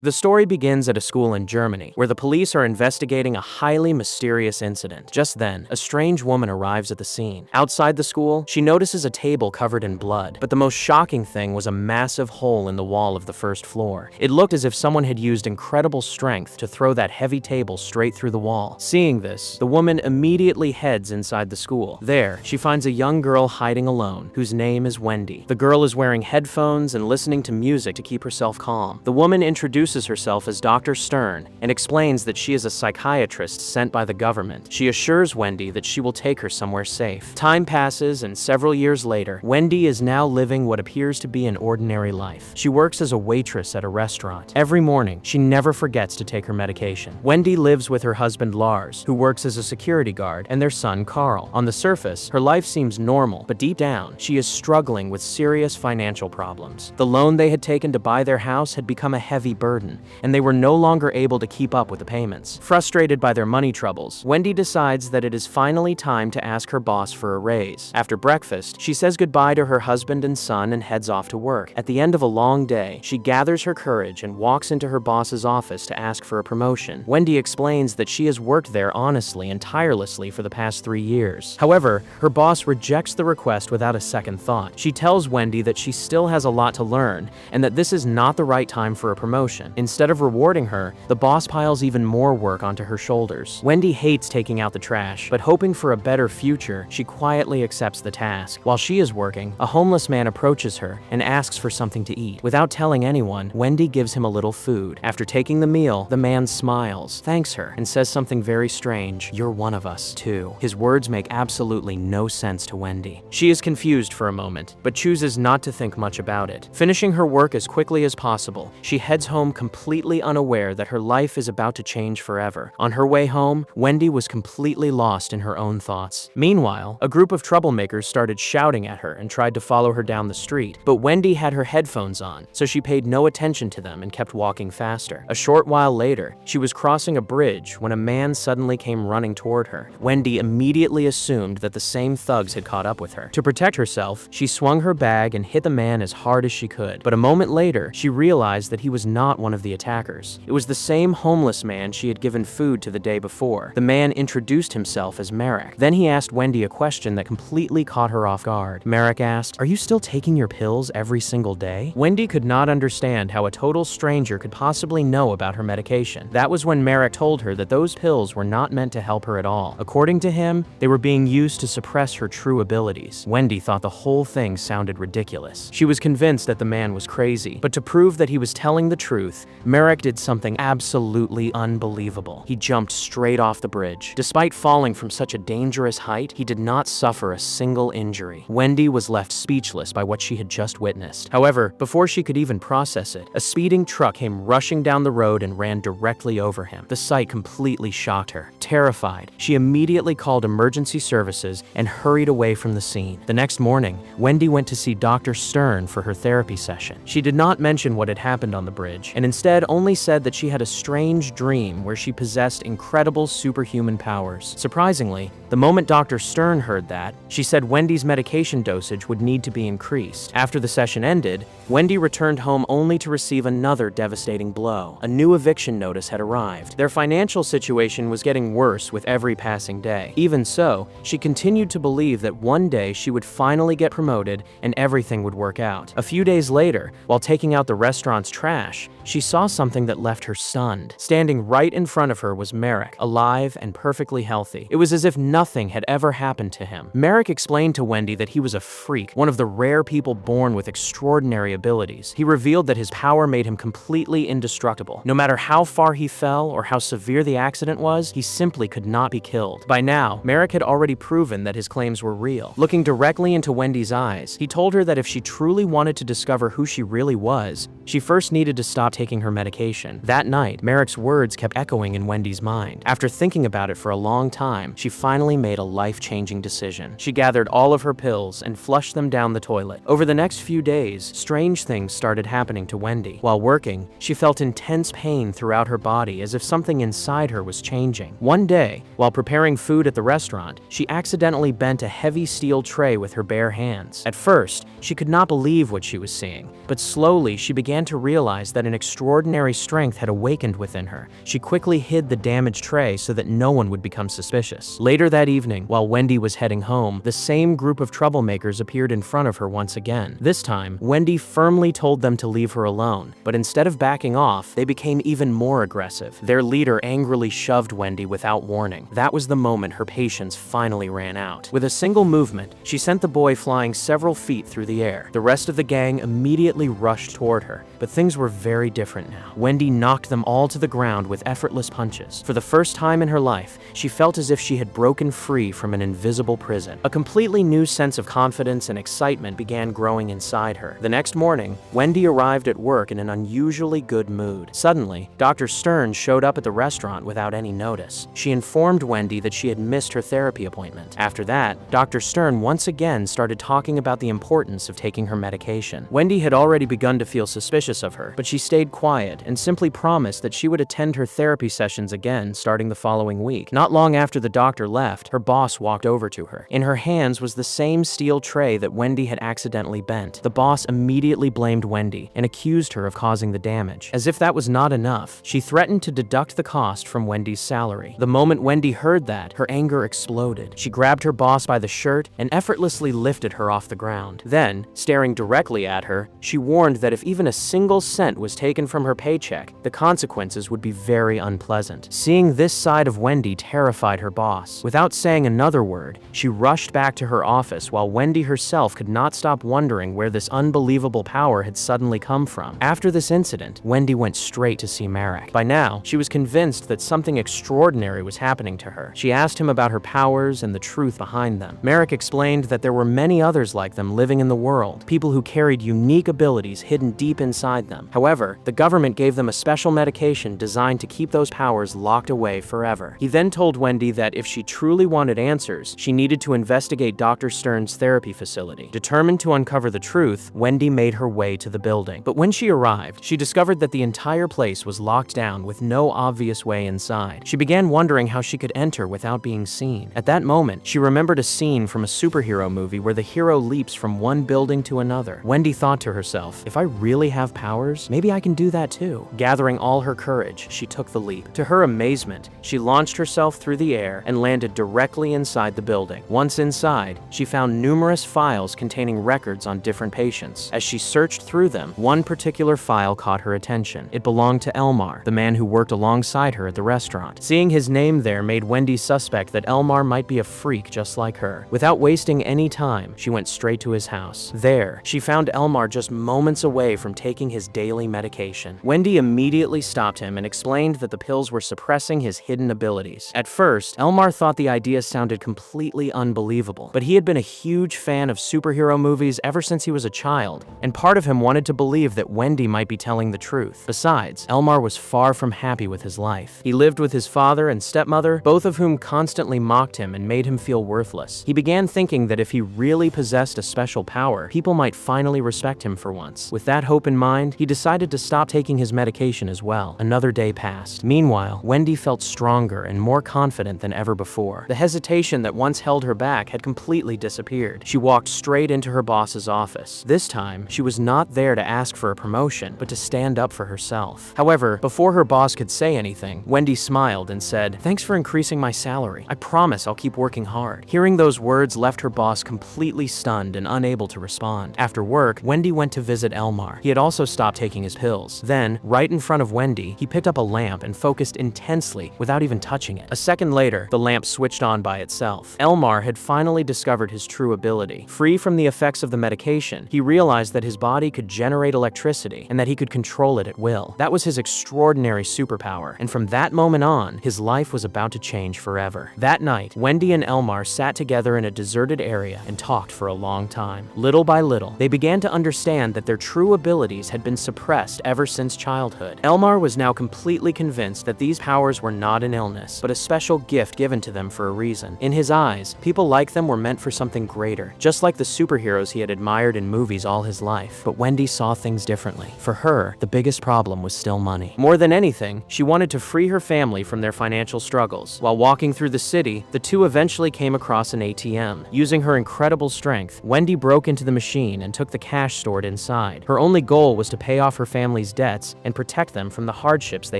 The story begins at a school in Germany, where the police are investigating a highly mysterious incident. Just then, a strange woman arrives at the scene. Outside the school, she notices a table covered in blood, but the most shocking thing was a massive hole in the wall of the first floor. It looked as if someone had used incredible strength to throw that heavy table straight through the wall. Seeing this, the woman immediately heads inside the school. There, she finds a young girl hiding alone, whose name is Wendy. The girl is wearing headphones and listening to music to keep herself calm. The woman introduces herself as Dr. Stern and explains that she is a psychiatrist sent by the government. She assures Wendy that she will take her somewhere safe. Time passes, and several years later, Wendy is now living what appears to be an ordinary life. She works as a waitress at a restaurant. Every morning, she never forgets to take her medication. Wendy lives with her husband Lars, who works as a security guard, and their son Carl. On the surface, her life seems normal, but deep down, she is struggling with serious financial problems. The loan they had taken to buy their house had become a heavy burden, and they were no longer able to keep up with the payments. Frustrated by their money troubles, Wendy decides that it is finally time to ask her boss for a raise. After breakfast, she says goodbye to her husband and son and heads off to work. At the end of a long day, she gathers her courage and walks into her boss's office to ask for a promotion. Wendy explains that she has worked there honestly and tirelessly for the past 3 years. However, her boss rejects the request without a second thought. She tells Wendy that she still has a lot to learn and that this is not the right time for a promotion. Instead of rewarding her, the boss piles even more work onto her shoulders. Wendy hates taking out the trash, but hoping for a better future, she quietly accepts the task. While she is working, a homeless man approaches her and asks for something to eat. Without telling anyone, Wendy gives him a little food. After taking the meal, the man smiles, thanks her, and says something very strange: "You're one of us, too." His words make absolutely no sense to Wendy. She is confused for a moment, but chooses not to think much about it. Finishing her work as quickly as possible, she heads home completely unaware that her life is about to change forever. On her way home, Wendy was completely lost in her own thoughts. Meanwhile, a group of troublemakers started shouting at her and tried to follow her down the street, but Wendy had her headphones on, so she paid no attention to them and kept walking faster. A short while later, she was crossing a bridge when a man suddenly came running toward her. Wendy immediately assumed that the same thugs had caught up with her. To protect herself, she swung her bag and hit the man as hard as she could, but a moment later, she realized that he was not one of the attackers. It was the same homeless man she had given food to the day before. The man introduced himself as Merrick. Then he asked Wendy a question that completely caught her off guard. Merrick asked, "Are you still taking your pills every single day?" Wendy could not understand how a total stranger could possibly know about her medication. That was when Merrick told her that those pills were not meant to help her at all. According to him, they were being used to suppress her true abilities. Wendy thought the whole thing sounded ridiculous. She was convinced that the man was crazy, but to prove that he was telling the truth, Merrick did something absolutely unbelievable. He jumped straight off the bridge. Despite falling from such a dangerous height, he did not suffer a single injury. Wendy was left speechless by what she had just witnessed. However, before she could even process it, a speeding truck came rushing down the road and ran directly over him. The sight completely shocked her. Terrified, she immediately called emergency services and hurried away from the scene. The next morning, Wendy went to see Dr. Stern for her therapy session. She did not mention what had happened on the bridge, and instead only said that she had a strange dream where she possessed incredible superhuman powers. Surprisingly, the moment Dr. Stern heard that, she said Wendy's medication dosage would need to be increased. After the session ended, Wendy returned home only to receive another devastating blow. A new eviction notice had arrived. Their financial situation was getting worse with every passing day. Even so, she continued to believe that one day she would finally get promoted and everything would work out. A few days later, while taking out the restaurant's trash, she saw something that left her stunned. Standing right in front of her was Merrick, alive and perfectly healthy. It was as if nothing had ever happened to him. Merrick explained to Wendy that he was a freak, one of the rare people born with extraordinary abilities. He revealed that his power made him completely indestructible. No matter how far he fell or how severe the accident was, he simply could not be killed. By now, Merrick had already proven that his claims were real. Looking directly into Wendy's eyes, he told her that if she truly wanted to discover who she really was, she first needed to stop taking her medication. That night, Merrick's words kept echoing in Wendy's mind. After thinking about it for a long time, she finally made a life-changing decision. She gathered all of her pills and flushed them down the toilet. Over the next few days, strange things started happening to Wendy. While working, she felt intense pain throughout her body as if something inside her was changing. One day, while preparing food at the restaurant, she accidentally bent a heavy steel tray with her bare hands. At first, she could not believe what she was seeing, but slowly she began to realize that an extraordinary strength had awakened within her. She quickly hid the damaged tray so that no one would become suspicious. Later that evening, while Wendy was heading home, the same group of troublemakers appeared in front of her once again. This time, Wendy firmly told them to leave her alone, but instead of backing off, they became even more aggressive. Their leader angrily shoved Wendy without warning. That was the moment her patience finally ran out. With a single movement, she sent the boy flying several feet through the air. The rest of the gang immediately rushed toward her, but things were very different now. Wendy knocked them all to the ground with effortless punches. For the first time in her life, she felt as if she had broken free from an invisible prison. A completely new sense of confidence and excitement began growing inside her. The next morning, Wendy arrived at work in an unusually good mood. Suddenly, Dr. Stern showed up at the restaurant without any notice. She informed Wendy that she had missed her therapy appointment. After that, Dr. Stern once again started talking about the importance of taking her medication. Wendy had already begun to feel suspicious of her, but she stayed quiet and simply promised that she would attend her therapy sessions again starting the following week. Not long after the doctor left, her boss walked over to her. In her hands was the same steel tray that Wendy had accidentally bent. The boss immediately blamed Wendy and accused her of causing the damage. As if that was not enough, she threatened to deduct the cost from Wendy's salary. The moment Wendy heard that, her anger exploded. She grabbed her boss by the shirt and effortlessly lifted her off the ground. Then, staring directly at her, she warned that if even a single cent was taken from her paycheck, the consequences would be very unpleasant. Seeing this side of Wendy terrified her boss. Without saying another word, she rushed back to her office while Wendy herself could not stop wondering where this unbelievable power had suddenly come from. After this incident, Wendy went straight to see Marek. By now, she was convinced that something extraordinary was happening to her. She asked him about her powers and the truth behind them. Marek explained that there were many others like them living in the world, people who carried unique abilities hidden deep inside them. However, the government gave them a special medication designed to keep those powers locked away forever. He then told Wendy that if she truly wanted answers, she needed to investigate Dr. Stern's therapy facility. Determined to uncover the truth, Wendy made her way to the building. But when she arrived, she discovered that the entire place was locked down with no obvious way inside. She began wondering how she could enter without being seen. At that moment, she remembered a scene from a superhero movie where the hero leaps from one building to another. Wendy thought to herself, if I really have powers, maybe I can do that too. Gathering all her courage, she took the leap. To her amazement, she launched herself through the air and landed directly inside the building. Once inside, she found numerous files containing records on different patients. As she searched through them, one particular file caught her attention. It belonged to Elmar, the man who worked alongside her at the restaurant. Seeing his name there made Wendy suspect that Elmar might be a freak just like her. Without wasting any time, she went straight to his house. There, she found Elmar just moments away from taking his daily medication. Wendy immediately stopped him and explained that the pills were suppressing his hidden abilities. At first, Elmar thought the idea sounded completely unbelievable, but he had been a huge fan of superhero movies ever since he was a child, and part of him wanted to believe that Wendy might be telling the truth. Besides, Elmar was far from happy with his life. He lived with his father and stepmother, both of whom constantly mocked him and made him feel worthless. He began thinking that if he really possessed a special power, people might finally respect him for once. With that hope in mind, he decided to stop taking his medication as well. Another day passed. Meanwhile, Wendy felt stronger and more confident than ever before. The hesitation that once held her back had completely disappeared. She walked straight into her boss's office. This time, she was not there to ask for a promotion, but to stand up for herself. However, before her boss could say anything, Wendy smiled and said, "Thanks for increasing my salary. I promise I'll keep working hard." Hearing those words left her boss completely stunned and unable to respond. After work, Wendy went to visit Elmar. He had also stopped taking his pills. Then, right in front of Wendy, he picked up a lamp and focused intensely without even touching it. A second later, the lamp switched on by itself. Elmar had finally discovered his true ability. Free from the effects of the medication, he realized that his body could generate electricity and that he could control it at will. That was his extraordinary superpower, and from that moment on, his life was about to change forever. That night, Wendy and Elmar sat together in a deserted area and talked for a long time. Little by little, they began to understand that their true abilities had been suppressed ever since childhood. Elmar was now completely convinced that these powers were not an illness, but a special gift given to them for a reason. In his eyes, people like them were meant for something greater, just like the superheroes he had admired in movies all his life. But Wendy saw things differently. For her, the biggest problem was still money. More than anything, she wanted to free her family from their financial struggles. While walking through the city, the two eventually came across an ATM. Using her incredible strength, Wendy broke into the machine and took the cash stored inside. Her only goal was to pay off her family's debts and protect them from the hardships they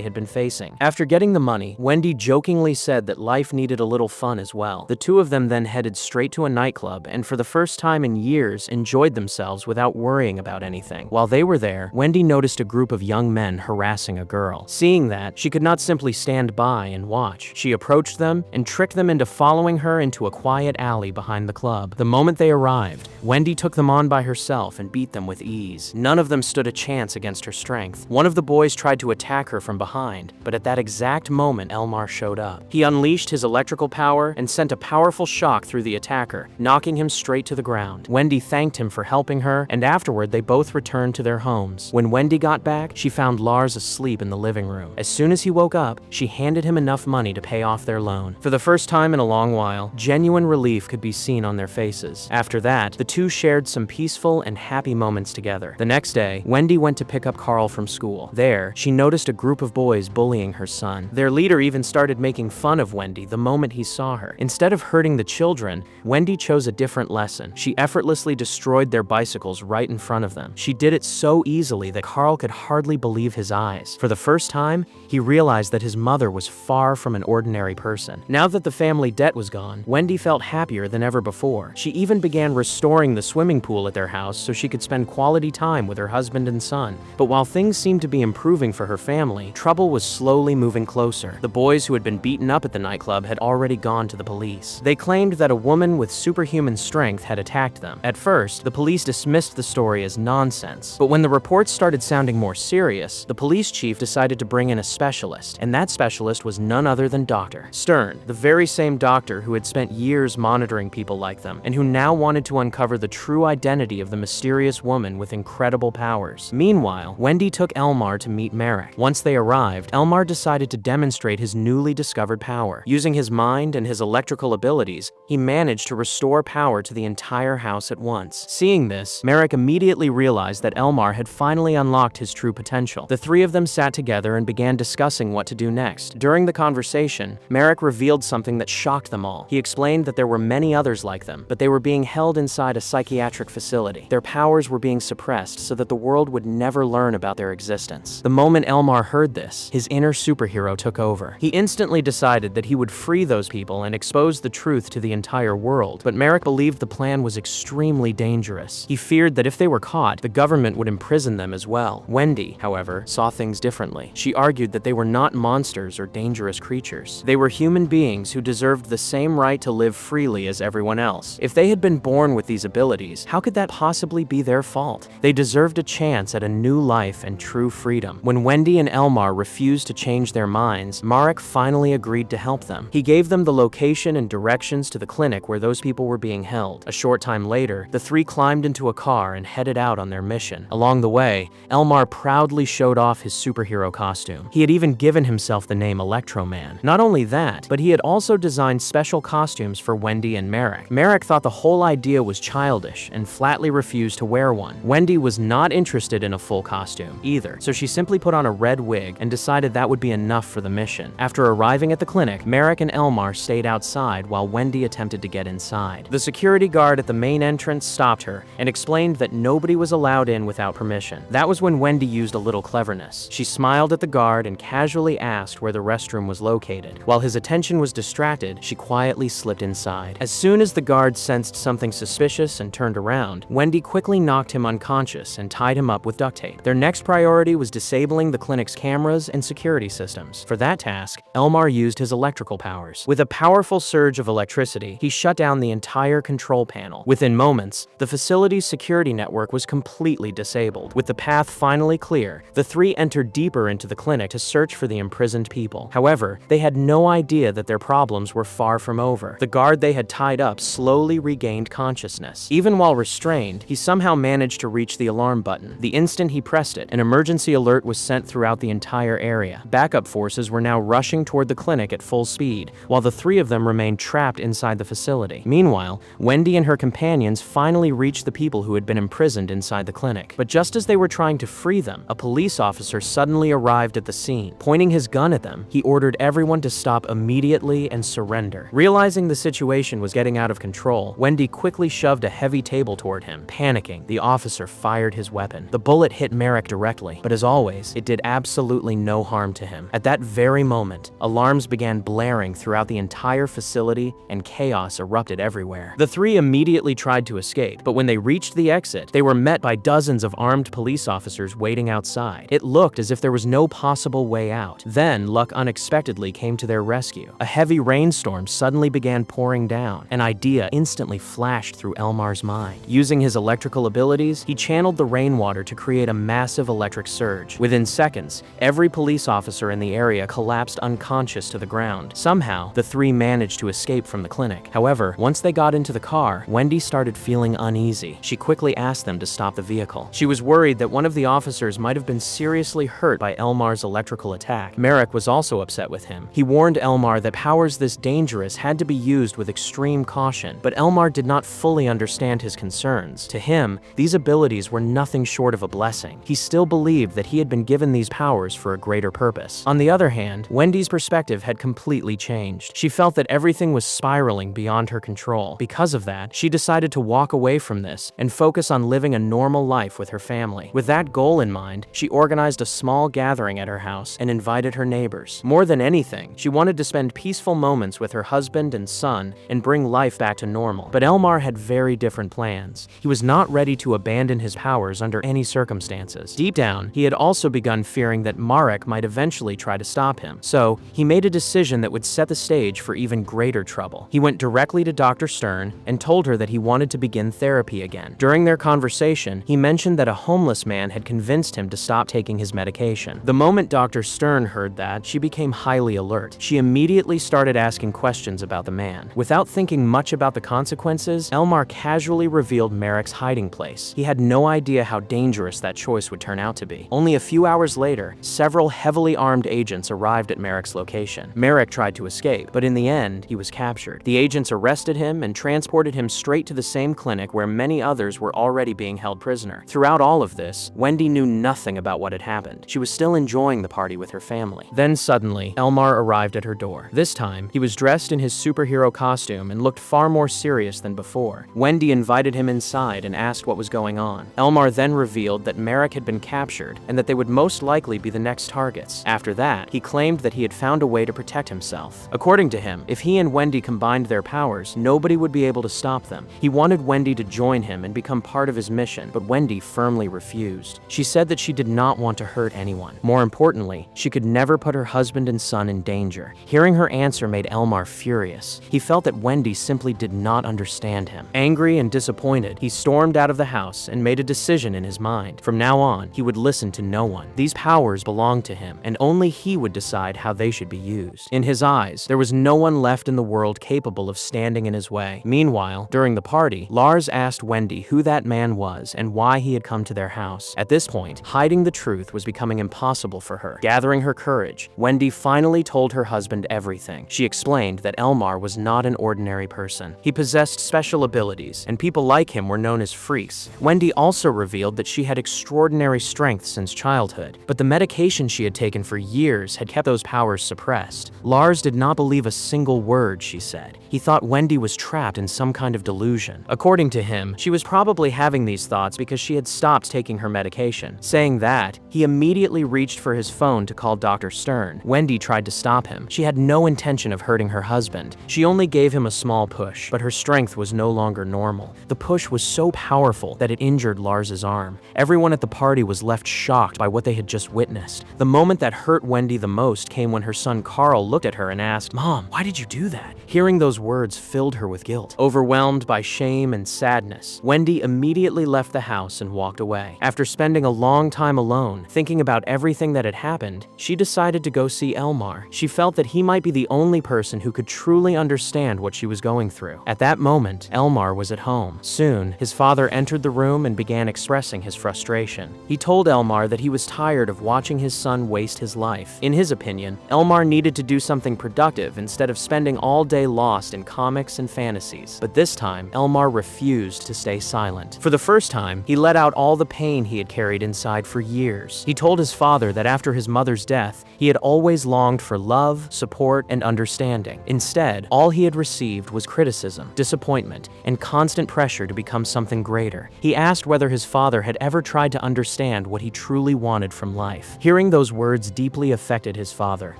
had been facing. After getting the money, Wendy jokingly said that life needed a little fun as well. The two of them then headed straight to a nightclub and for the first time in years enjoyed themselves without worrying about anything. While they were there, Wendy noticed a group of young men harassing a girl. Seeing that, she could not simply stand by and watch. She approached them and tricked them into following her into a quiet alley behind the club. The moment they arrived, Wendy took them on by herself and beat them with ease. None of them stood a chance against her strength. One of the boys tried to attack her from behind, but at that exact moment, Elmar showed up. He unleashed his electrical power and sent a powerful shock through the attacker, knocking him straight to the ground. Wendy thanked him for helping her, and afterward they both returned to their homes. When Wendy got back, she found Lars asleep in the living room. As soon as he woke up, she handed him enough money to pay off their loan. For the first time in a long while, genuine relief could be seen on their faces. After that, the two shared some peaceful and happy moments together. The next day, Wendy went to pick up Carl from school. There, she noticed a group of boys bullying her son. Their leader even started making fun of Wendy the moment he saw her. Instead of hurting the children, Wendy chose a different lesson. She effortlessly destroyed their bicycles right in front of them. She did it so easily that Carl could hardly believe his eyes. For the first time, he realized that his mother was far from an ordinary person. Now that the family debt was gone, Wendy felt happier than ever before. She even began restoring the swimming pool at their house so she could spend quality time with her husband and son. But while things seemed to be improving for her family, trouble was slowly moving closer. The boys who had been beaten up at the nightclub had already gone to the police. They claimed that a woman with superhuman strength had attacked them. At first, the police dismissed the story as nonsense, but when the reports started sounding more serious, the police chief decided to bring in a specialist, and that specialist was none other than Dr. Stern, the very same doctor who had spent years monitoring people like them, and who now wanted to uncover the true identity of the mysterious woman with incredible powers. Meanwhile, Wendy took Elmar to meet Merrick. Once they arrived, Elmar decided to demonstrate his newly discovered power. Using his mind and his electrical abilities, he managed to restore power to the entire house at once. Seeing this, Merrick immediately realized that Elmar had finally unlocked his true potential. The three of them sat together and began discussing what to do next. During the conversation, Merrick revealed something that shocked them all. He explained that there were many others like them, but they were being held inside a psychiatric facility. Their powers were being suppressed so that the world would never learn about their existence. The moment Elmar heard this, his inner superhero took over. He instantly decided that he would free those people and expose the truth to the entire world, but Merrick believed the plan was extremely dangerous. He feared that if they were caught, the government would imprison them as well. Wendy, however, saw things differently. She argued that they were not monsters or dangerous creatures. They were human beings who deserved the same right to live freely as everyone else. If they had been born with these abilities, how could that possibly be their fault? They deserved a chance at a new life and true freedom. When Wendy and Elmar refused to change their minds, Marek finally agreed to help them. He gave them the location and directions to the clinic where those people were being held. A short time later, the three climbed into a car and headed out on their mission. Along the way, Elmar proudly showed off his superhero costume. He had even given himself the name Electro Man. Not only that, but he had also designed special costumes for Wendy and Merrick. Merrick thought the whole idea was childish and flatly refused to wear one. Wendy was not interested in a full costume either, so she simply put on a red wig and decided that would be enough for the mission. After arriving at the clinic, Merrick and Elmar stayed outside while Wendy attempted to get inside. The security guard at the main entrance stopped her and explained that nobody was allowed in without permission. That was when Wendy used a little cleverness. She smiled at the guard and casually asked where the restroom was located. While his attention was distracted, she quietly slipped inside. As soon as the guard sensed something suspicious and turned around, Wendy quickly knocked him unconscious and tied him up with duct tape. Their next priority was disabling the clinic's cameras and security systems. For that task, Elmar used his electrical powers. With a powerful surge of electricity, he shut down the entire control panel. Within moments, the facility's security network was completely disabled. With the path finally clear, the three entered deeper into the clinic to search for the imprisoned people. However, they had no idea that their problems were far from over. The guard they had tied up slowly regained consciousness. Even while restrained, he somehow managed to reach the alarm button. The instant he pressed it, an emergency alert was sent throughout the entire area. Backup forces were now rushing toward the clinic at full speed, while the three of them remained trapped inside the facility. Meanwhile, Wendy and her companions finally reached the people who had been imprisoned inside the clinic. But just as they were trying to free them, a police officer suddenly arrived at the scene. Pointing his gun at them, he ordered everyone to stop immediately and surrender. Realizing the situation was getting out of control, Wendy quickly shoved a heavy table toward him. Panicking, the officer fired his weapon. The bullet hit Merrick directly, but as always, it did absolutely no harm to him. At that very moment, alarms began blaring throughout the entire facility and chaos erupted everywhere. The three immediately tried to escape, but when they reached the exit, they were met by dozens of armed police officers waiting outside. It looked as if there was no possible way out. Then, luck unexpectedly came to their rescue. A heavy rainstorm suddenly began pouring down. An idea instantly flashed through Elmar's mind. Using his electrical abilities, he channeled the rainwater to create a massive electric surge. Within seconds, every police officer in the area collapsed unconscious to the ground. Somehow, the three managed to escape from the clinic. However, once they got into the car, Wendy started feeling uneasy. She quickly asked them to stop the vehicle. She was worried that one of the officers might have been seriously hurt by Elmar's electrical attack. Merrick was also upset with him. He warned Elmar that powers this dangerous had to be used with extreme caution, but Elmar did not fully understand his concerns. To him, these abilities were nothing short of a blessing. He still believed that he had been given these powers for a greater purpose. On the other hand, Wendy's perspective had completely changed. She felt that everything was spiraling beyond her control. Because of that, she decided to walk away from this and focus on living a normal life with her family. With that goal in mind, she organized a small gathering at her house and invited her neighbors. More than anything, she wanted to spend peaceful moments with her husband and son and bring life back to normal. But Elmar had very different plans. He was not ready to abandon his powers under any circumstances. Deep down, he had also begun fearing that Marek might eventually try to stop him. So, he made a decision that would set the stage for even greater trouble. He went directly to Dr. Stern and told her that he wanted to begin therapy again. During their conversation, he mentioned that a homeless man had convinced him to stop taking his medication. The moment Dr. Stern heard that, she became highly alert. She immediately started asking questions about the man. Without thinking much about the consequences, Elmar casually revealed Merrick's hiding place. He had no idea how dangerous that choice would turn out to be. Only a few hours later, several heavily armed agents arrived at Merrick's location. Merrick tried to escape, but in the end, he was captured. The agents arrested him and transported him straight to the same clinic where many others were already being held prisoner. Throughout all of this, Wendy knew nothing about what had happened. She was still enjoying the party with her family. Then suddenly, Elmar arrived at her door. This time, he was dressed in his superhero costume and looked far more serious than before. Wendy invited him inside and asked what was going on. Elmar then revealed that Merrick had been captured and that they would most likely be the next targets. After that, he claimed that he had found a way to protect himself. According to him, if he and Wendy combined their powers, nobody would be able to stop them. He wanted Wendy to join him and become part of his mission, but Wendy firmly refused. She said that she did not want to hurt anyone. More importantly, she could never put her husband and son in danger. Hearing her answer made Elmar furious. He felt that Wendy simply did not understand him. Angry and disappointed, he stormed out of the house and made a decision in his mind. From now on, he would listen to no one. These powers belonged to him, and only he would decide how they should be used. In his eyes, there was no one left in the world capable of standing in his way. Meanwhile, during the party, Lars asked Wendy who that man was and why he had come to their house. At this point, hiding the truth was becoming impossible for her. Gathering her courage, Wendy finally told her husband everything. She explained that Elmar was not an ordinary person. He possessed special abilities, and people like him were known as freaks. Wendy also revealed that she had extraordinary strength since childhood, but the medication she had taken for years had kept those powers suppressed. Lars did not believe a single word she said. He thought Wendy was trapped in some kind of delusion. According to him, she was probably having these thoughts because she had stopped taking her medication. Saying that, he immediately reached for his phone to call Dr. Stern. Wendy tried to stop him. She had no intention of hurting her husband. She only gave him a small push, but her strength was no longer normal. The push was so powerful that it injured Lars's arm. Everyone at the party was left shocked by what they had just witnessed. The moment that hurt Wendy the most came when her son Carl looked at her and asked, "Mom, why did you do that?" Hearing those words filled her with guilt. Overwhelmed by shame and sadness, Wendy immediately left the house and walked away. After spending a long time alone, thinking about everything that had happened, she decided to go see Elmar. She felt that he might be the only person who could truly understand what she was going through. At that moment, Elmar was at home. Soon, his father entered the room and began expressing his frustration. He told Elmar that he was tired of watching his son waste his life. In his opinion, Elmar needed to do something productive instead of spending all day lost in comics and fantasies. But this time, Elmar refused to stay silent. For the first time, he let out all the pain he had carried inside for years. He told his father that after his mother's death, he had always longed for love, support, and understanding. Instead, all he had received was criticism, disappointment, and constant pressure to become something greater. He asked whether his father had ever tried to understand what he truly wanted from life. Hearing those words deeply affected his father.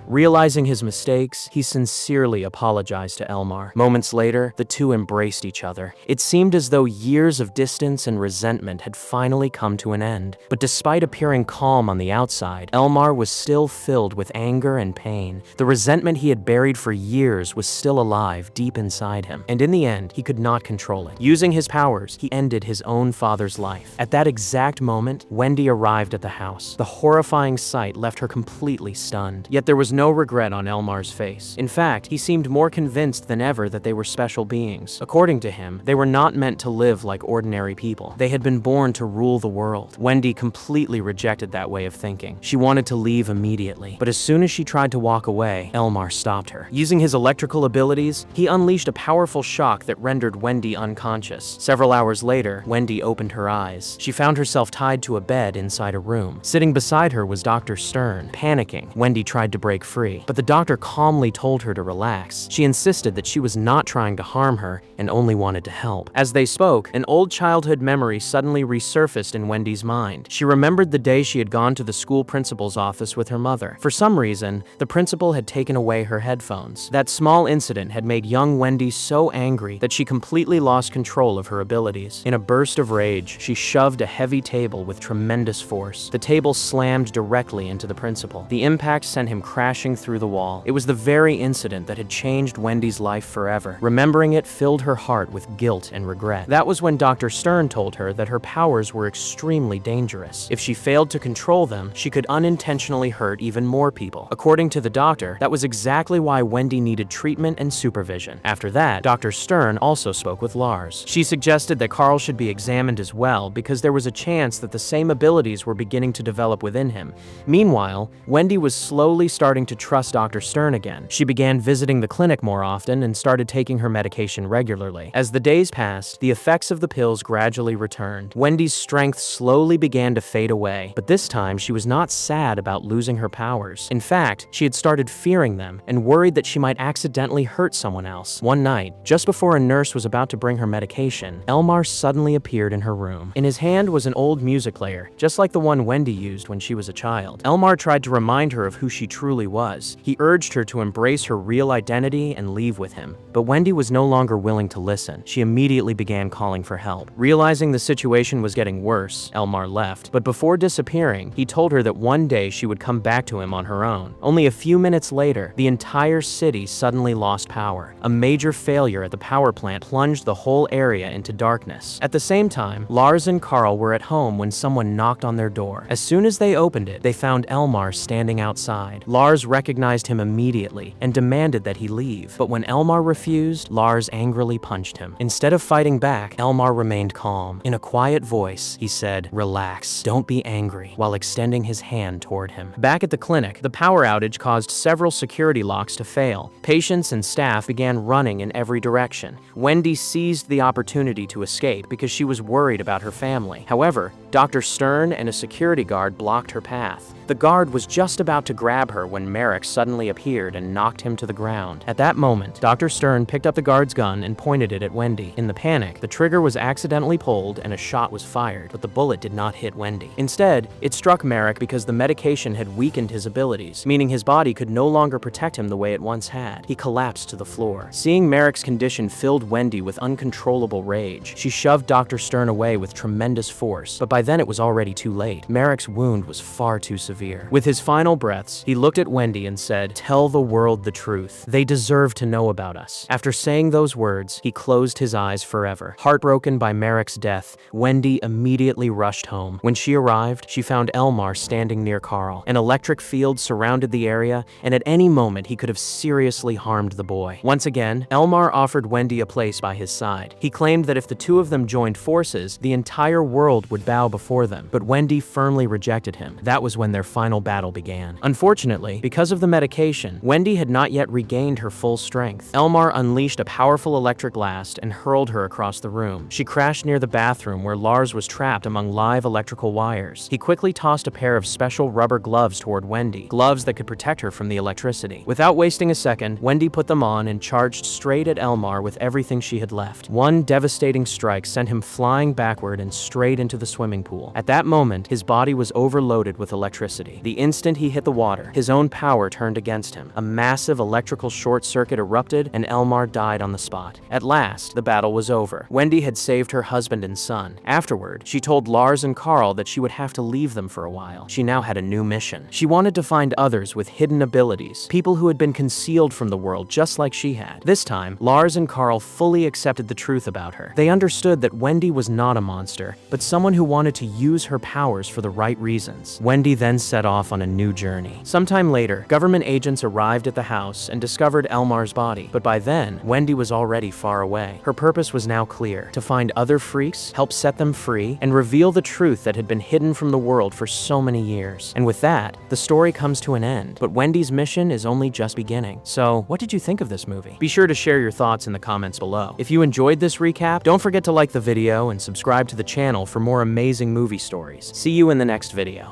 Realizing his mistakes, he sincerely apologized to Elmar. Moments later, the two embraced each other. It seemed as though years of distance and resentment had finally come to an end. But despite appearing calm on the outside, Elmar was still filled with anger and pain. The resentment he had buried for years was still alive deep inside him. And in the end, he could not control it. Using his powers, he ended his own father's life. At that exact moment, Wendy arrived at the house. The horrifying sight left her completely stunned. Yet there was no regret on Elmar's face. In fact, he seemed more convinced than ever that they were special beings. According to him, they were not meant to live like ordinary people. They had been born to rule the world. Wendy completely rejected that way of thinking. She wanted to leave immediately, but as soon as she tried to walk away, Elmar stopped her. Using his electrical abilities, he unleashed a powerful shock that rendered Wendy unconscious. Several hours later, Wendy opened her eyes. She found herself tied to a bed inside a room. Sitting beside her was Dr. Stern. Panicking, Wendy tried to break free, but the doctor calmly told her to relax. She insisted that she was not trying to harm her and only wanted to help. As they spoke, an old childhood memory suddenly resurfaced in Wendy's mind. She remembered the day she had gone to the school principal's office with her mother. For some reason, the principal had taken away her headphones. That small incident had made young Wendy so angry that she completely lost control of her abilities. In a burst of rage, she shoved a heavy table with tremendous force. The table slammed directly into the principal. The impact sent him crashing through the wall. It was the very incident that had changed Wendy's life forever. Remembering it filled her heart with guilt and regret. That was when Dr. Stern told her that her powers were extremely dangerous. If she failed to control them, she could unintentionally hurt even more people. According to the doctor, that was exactly why Wendy needed treatment and supervision. After that, Dr. Stern also spoke with Lars. She suggested that Carl should be examined as well because there was a chance that the same abilities were beginning to develop within him. Meanwhile, Wendy was slowly starting to trust Dr. Stern again. She began visiting the clinic more often and started taking her medication regularly. As the days passed, the effects of the pills gradually returned. Wendy's strength slowly began to fade away, but this time she was not sad about losing her powers. In fact, she had started fearing them and worried that she might accidentally hurt someone else. One night, just before a nurse was about to bring her medication, Elmar suddenly appeared in her room. In his hand was an old music player, just like the one Wendy used when she was a child. Elmar tried to remind her of who she truly was. He urged her to embrace her real identity and leave with him. But Wendy was no longer willing to listen. She immediately began calling for help. Realizing the situation was getting worse, Elmar left. But before disappearing, he told her that one day she would come back to him on her own. Only a few minutes later, the entire city suddenly lost power. A major failure at the power plant plunged the whole area into darkness. At the same time, Lars and Carl were at home when someone knocked on their door. As soon as they opened it, they found Elmar standing outside. Lars recognized him immediately and demanded that he leave. But when Elmar refused, Lars angrily punched him. Instead of fighting back, Elmar remained calm. In a quiet voice, he said, "Relax, don't be angry," while extending his hand toward him. Back at the clinic, the power outage caused several security locks to fail. Patients and staff began running in every direction. Wendy seized the opportunity to escape because she was worried about her family. However, Dr. Stern and a security guard blocked her path. The guard was just about to grab her when Merrick suddenly appeared and knocked him to the ground. At that moment, Dr. Stern picked up the guard's gun and pointed it at Wendy. In the panic, the trigger was accidentally pulled and a shot was fired, but the bullet did not hit Wendy. Instead, it struck Merrick because the medication had weakened his abilities, meaning his body could no longer protect him the way it once had. He collapsed to the floor. Seeing Merrick's condition filled Wendy with uncontrollable rage. She shoved Dr. Stern away with tremendous force, but by then it was already too late. Merrick's wound was far too severe. With his final breaths, he looked at Wendy and said, "Tell the world the truth. They deserve to know about us." After saying those words, he closed his eyes forever. Heartbroken by Merrick's death, Wendy immediately rushed home. When she arrived, she found Elmar standing near Carl. An electric field surrounded the area, and at any moment he could have seriously harmed the boy. Once again, Elmar offered Wendy a place by his side. He claimed that if the two of them joined forces, the entire world would bow before them. But Wendy firmly rejected him. That was when their final battle began. Unfortunately, because of the medication, Wendy had not yet regained her full strength. Elmar unleashed a powerful electric blast and hurled her across the room. She crashed near the bathroom where Lars was trapped among live electrical wires. He quickly tossed a pair of special rubber gloves toward Wendy, gloves that could protect her from the electricity. Without wasting a second, Wendy put them on and charged straight at Elmar with everything she had left. One devastating strike sent him flying backward and straight into the swimming swimming pool. At that moment, his body was overloaded with electricity. The instant he hit the water, his own power turned against him. A massive electrical short circuit erupted, and Elmar died on the spot. At last, the battle was over. Wendy had saved her husband and son. Afterward, she told Lars and Carl that she would have to leave them for a while. She now had a new mission. She wanted to find others with hidden abilities, people who had been concealed from the world just like she had. This time, Lars and Carl fully accepted the truth about her. They understood that Wendy was not a monster, but someone who wanted to use her powers for the right reasons. Wendy then set off on a new journey. Sometime later, government agents arrived at the house and discovered Elmar's body, but by then, Wendy was already far away. Her purpose was now clear: to find other freaks, help set them free, and reveal the truth that had been hidden from the world for so many years. And with that, the story comes to an end, but Wendy's mission is only just beginning. So, what did you think of this movie? Be sure to share your thoughts in the comments below. If you enjoyed this recap, don't forget to like the video and subscribe to the channel for more amazing movie stories. See you in the next video.